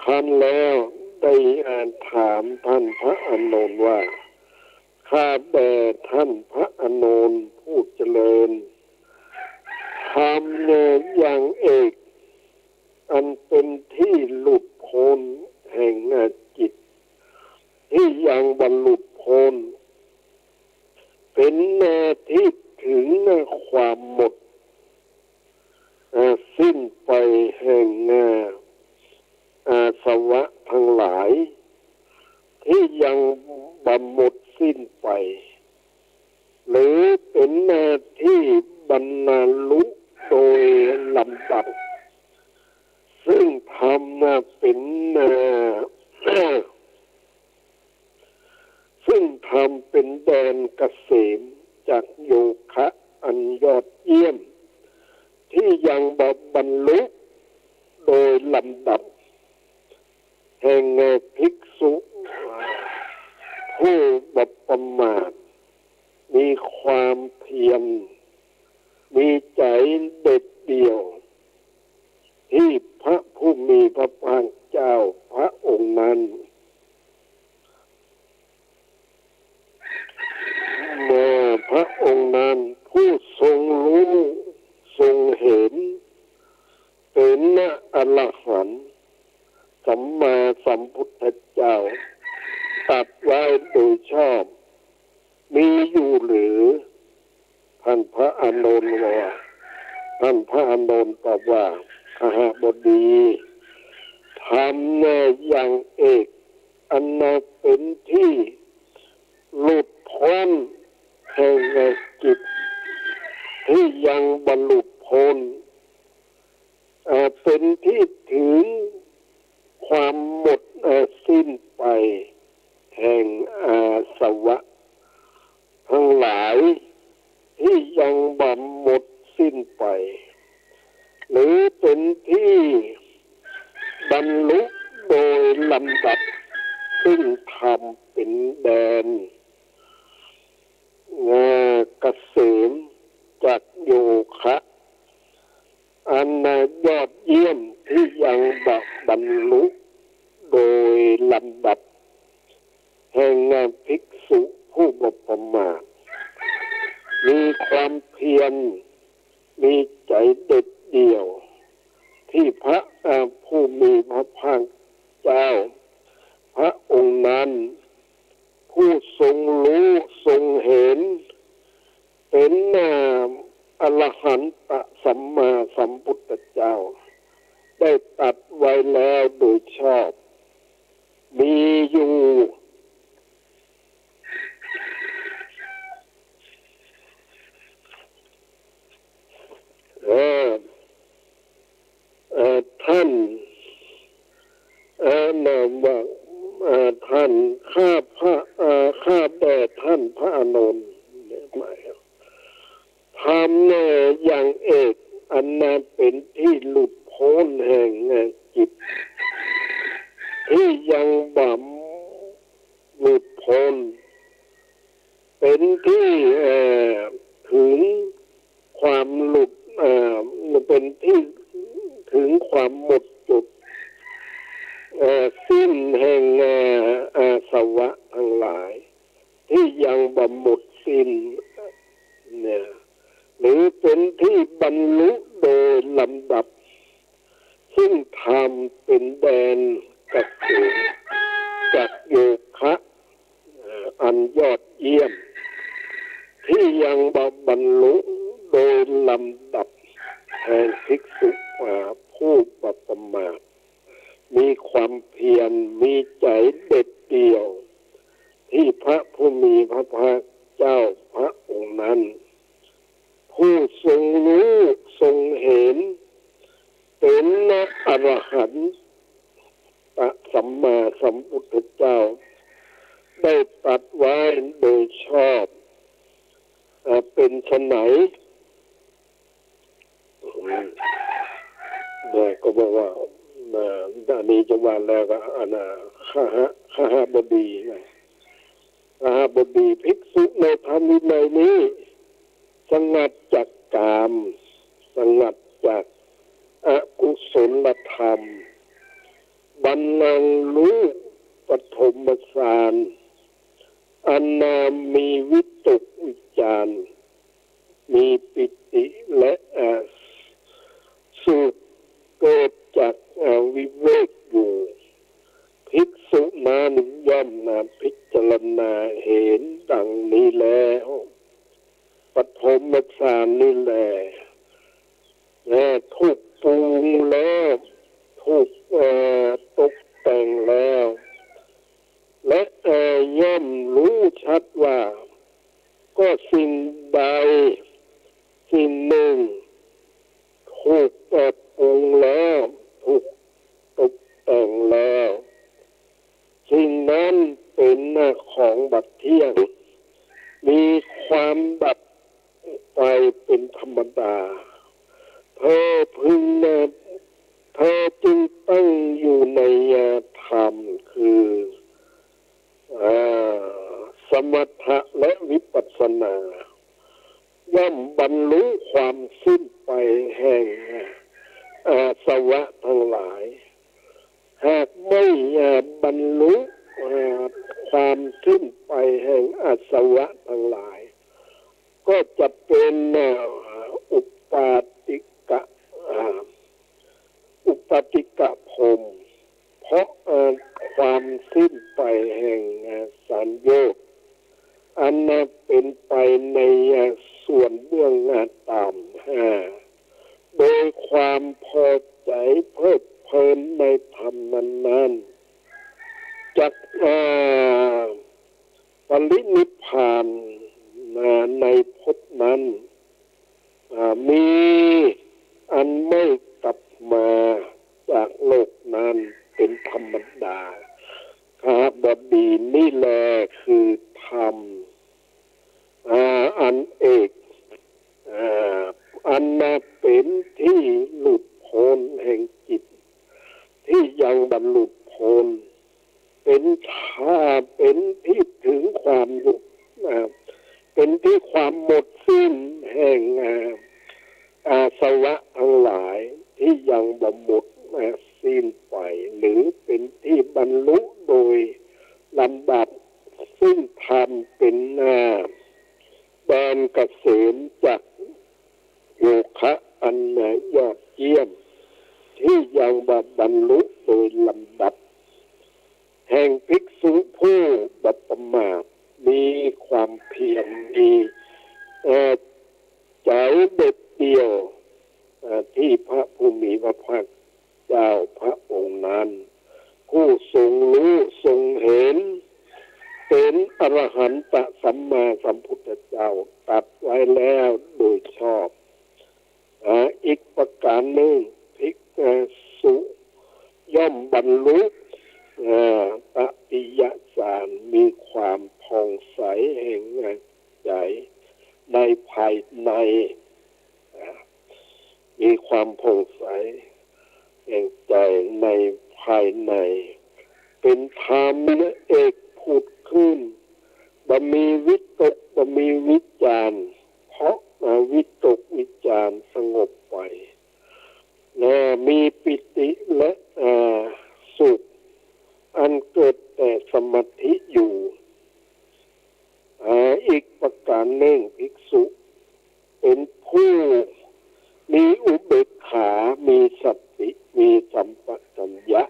คันแล้วได้ถามท่านพระอานนท์ว่าข้าแต่ท่านพระอานนท์ผู้เจริญทำอย่างเอกอันเป็นที่หลุดพ้นแห่งจิตที่ยังบรรลุพ้นเป็นที่ถึงความหมดสิ้นไปแห่งอาสวะทั้งหลายที่ยังบรรหมดสิ้นไปหรือเป็นที่บรรลุโดยลำดับซึ่งทำเป็นซึ่งทำเป็นแดนเกษมจากโยคะอันยอดเยี่ยมที่ยังบรรลุโดยลำดับแห่งภิกษุผู้ประมาทมีความเพียรมีใจเด็ดเดี่ยวที่พระผู้มีพระภาคเจ้าพระองค์นั้นพระองค์นั้นผู้ทรงรู้ทรงเห็นเป็นอรหันต์สัมมาสัมพุทธเจ้าตรัสไว้โดยชอบมีอยู่หรือท่านพระอานนท์ว่าท่านพระอานนท์ตอบว่าขหบดีทำอย่างเอกอันเป็นที่หลุดพ้นแห่งจิตที่ยังบรรลุพ้นเป็นที่ถึงความหมดสิ้นไปแห่งอาสวะทั้งหลายที่ยังบรรหมดสิ้นไปหรือเป็นที่บรรลุโดยลำดับซึ่งทำเป็นแดนเกษมจากโยคะอันยอดเยี่ยมที่ยังบรรลุโดยลำดับแห่งภิกษุผู้ประมาทมีความเพียรมีใจเด็ดเดี่ยวที่พระผู้มีพระภาคเจ้าพระองค์นั้นผู้ทรงรู้ทรงเห็นเป็นอรหันตสัมมาสัมพุทธเจ้าได้ตรัสไว้แล้วโดยชอบมีอยู่ท่านนามว่าท่านข้าแด่ท่านพระอานนท์หมายทำอย่างเอกอันนั้นเป็นที่หลุดพ้นแห่งจิตที่ยังหลุดพ้นเป็นที่ถึงความหลุดเป็นที่ถึงความหมดจุดสิ้นแห่งอาสวะทั้งหลายที่ยังหมดสิ้นเนี่ยหรือเป็นที่บรรลุโดยลำดับซึ่งทำเป็นแดนเกษมจากโยคะอันยอดเยี่ยมที่ยังบรรลุโดยลำดับแห่งภิกษุผู้ประมาทมีความเพียรมีใจเด็ดเดี่ยวที่พระผู้มีพระภาคเจ้าพระองค์นั้น ผู้ทรงรู้ทรงเห็นเป็นอรหันตสัมมาสัมพุทธเจ้าได้ตรัสไว้โดยชอบเป็นไฉนก็บอกว่าด้านนี้จะว่าแล้วก็ข้าหบดีนะข้าหบดีภิกษุในธรรมวินัยนี้สงัดจากกามสงัดจากอกุศลธรรมบรรลังรู้ปฐมฌานอันนามีวิตกวิจารมีปิติและสุขเกิดจากวิเวกอยู่ภิกษุนั้นย่อมพิจารณาเห็นดังนี้แล้วปฐมฌานนี่แหละถูกปรุงแล้วถูกตกแต่งแล้วและย่อมรู้ชัดว่าก็สิ่งใดสิ่งหนึ่งถูกปรุงแล้วถูกตกแต่งแล้วสิ่งนั้นเป็นของบัดเที่ยงมีความดับไปเป็นธรรมดาเธอจึงตั้งอยู่ในธรรมคือสมถะและวิปัสสนาย่อมบรรลุความสิ้นไปแห่งอาสวะทั้งหลายหากไม่บรรลุความสิ้นไปแห่งอาสวะทั้งหลายก็จะเป็นอุปาติกะพรหมเพราะความสิ้นไปแห่งสัญโยชน์อันเป็นไปในส่วนเบื้องหน้าต่ำโดยความพอใจเพลิดเพลินในธรรมนั้นๆจักปรินิพพานในภพนั้นมีอันไม่กลับมาจากโลกนั้นเป็นธรรมดาข้าบดีนี่แหละคือธรรมอันเอกอันเป็นที่หลุดพ้นแห่งจิตที่ยังบรรลุพ้นเป็นที่ถึงความหยุดเป็นที่ความหมดสิ้นแห่งอาสวะทั้งหลายที่ยังบ่หมดสิ้นไปหรือเป็นที่บรรลุโดยลำดับซึ่งธรรมเป็นแดนเกษมจากโยคะอันยอดเยี่ยมที่ยังบรรลุโดยลำดับแห่งภิกษุผู้บัพประมาทมีความเพียรมีใจเด็ดเดี่ยวที่พระผู้มีพระภาคเจ้าพระองค์นั้นผู้ทรงรู้ทรงเห็นเป็นอรหันตสัมมาสัมพุทธเจ้าตรัสไว้แล้วโดยชอบอีกประการหนึ่งภิกษุย่อมบรรลุตติยฌานมีความผ่องใสแห่งใจในภายในมีความผ่องใสแห่งใจในภายในเป็นธรรมเอกผุดขึ้นบ่มีวิตกบ่มีวิจารเพราะวิตกวิจารสงบไปมีปิติและสุขอันเกิดแต่สมาธิอยู่อีกประการหนึ่งภิกษุเป็นผู้มีอุเบกขามีสติมีสัมปชัญญะ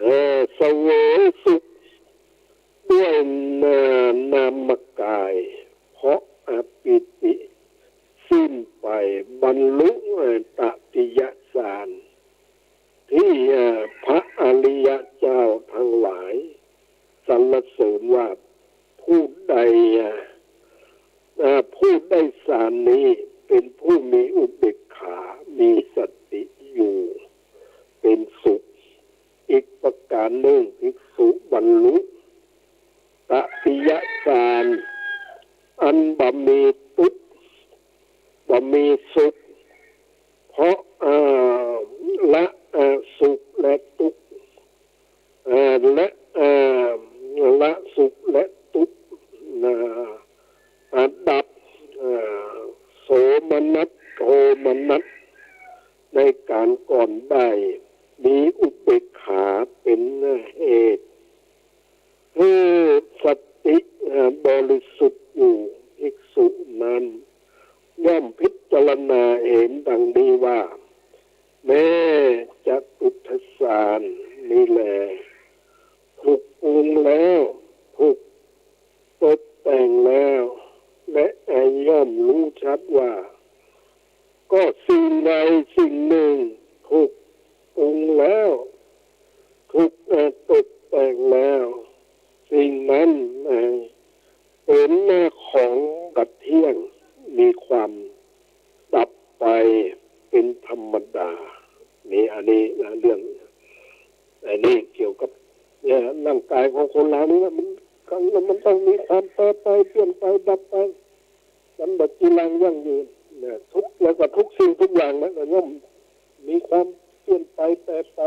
เสวยสุขด้วยนามกายเพราะปิติสิ้นไปบรรลุตติยฌานที่พระอริยเจ้าทั้งหลายสรรเสริญว่าผู้ หนึ่งภิกษุบรรลุตติยฌานอันบำมีทุกข์บำมีสุขเพราะละสุขและทุกข์และละสุขและทุกข์ดับโสมนัสโทมนัสในการก่อนได้มีอุเบกขาเป็นเหตุให้สติบริสุทธิ์อยู่ภิกษุนั้นย่อมพิจารณาเห็นดังนี้ว่าแม้จะตุทสารนี่แหละถูกปรุงแล้วถูกตกแต่งแล้วและย่อมรู้ชัดว่าก็สิ่งใดสิ่งหนึ่งถูกปรุงแล้วถูกตกแต่งแล้วสิ่งนั้นเป็นหน้าของดับเที่ยงมีความดับไปเป็นธรรมดานี่อันนี้เรื่องอันนี้เกี่ยวกับร่างกายของคนเรานี่มันต้องมีความแปรไปเปลี่ยนไปดับไปสันบัติลังยั่งยืนทุกแล้วก็ทุกสิ่งทุกอย่างนะก็ย่อมมีความเปลี่ยนไปแปรไป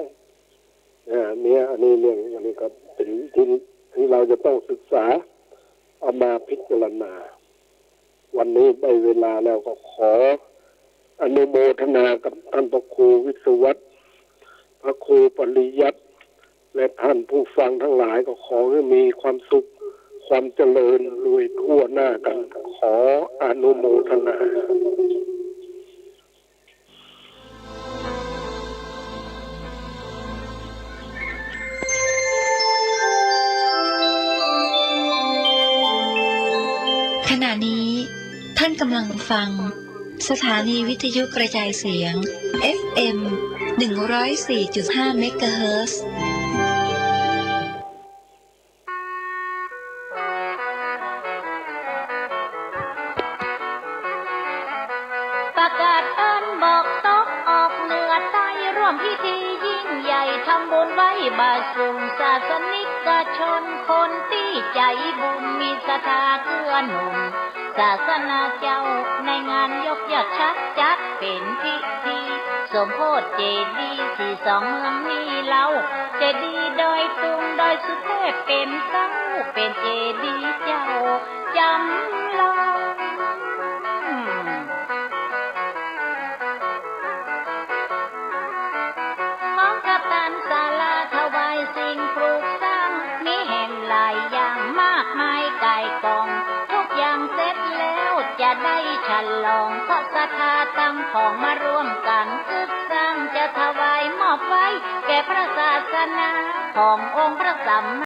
เนี่ยอันนี้เรื่องอันนี้ก็เป็นที่เราจะต้องศึกษาเอามาพิจารณาวันนี้ได้เวลาแล้วก็ขออนุโมทนากับท่านพระครูวิศวัตรพระครูปริยัติและท่านผู้ฟังทั้งหลายก็ขอให้มีความสุขความเจริญรวยทั่วหน้ากันขออนุโมทนาขณะนี้ท่านกำลังฟังสถานีวิทยุกระจายเสียง FM 104.5 เมกะเฮิรตซ์ประกาศเอิ้นบอกตกออกเหนือใต้ร่วมพิธียิ่งใหญ่ทำบุญไว้บาสุงศาสนิกชนคนที่ใจบุญมีศรัทธาเกื้อหนุนศาสนาเจ้าในงานยกยอดชักจัดเป็นพิธีสมโพธิเจดีย์ที่สองเมืองนี้เล่าเจดีย์ดอยตุงดอยสุเทพเป็นเต้าเป็นเจดีย์เจ้าจำลองของกัปตันศาลาถวายสิ่งปลูกสร้างมีแห่งหลายอย่างมากมายไก่กองทุกอย่างเสร็จแล้วจะได้ฉลองเพราะศรัทธาตั้งของมาร่วมกันคึกสร้างจะถวายมอบไว้แก่พระศาสนาขององค์พระสัมมา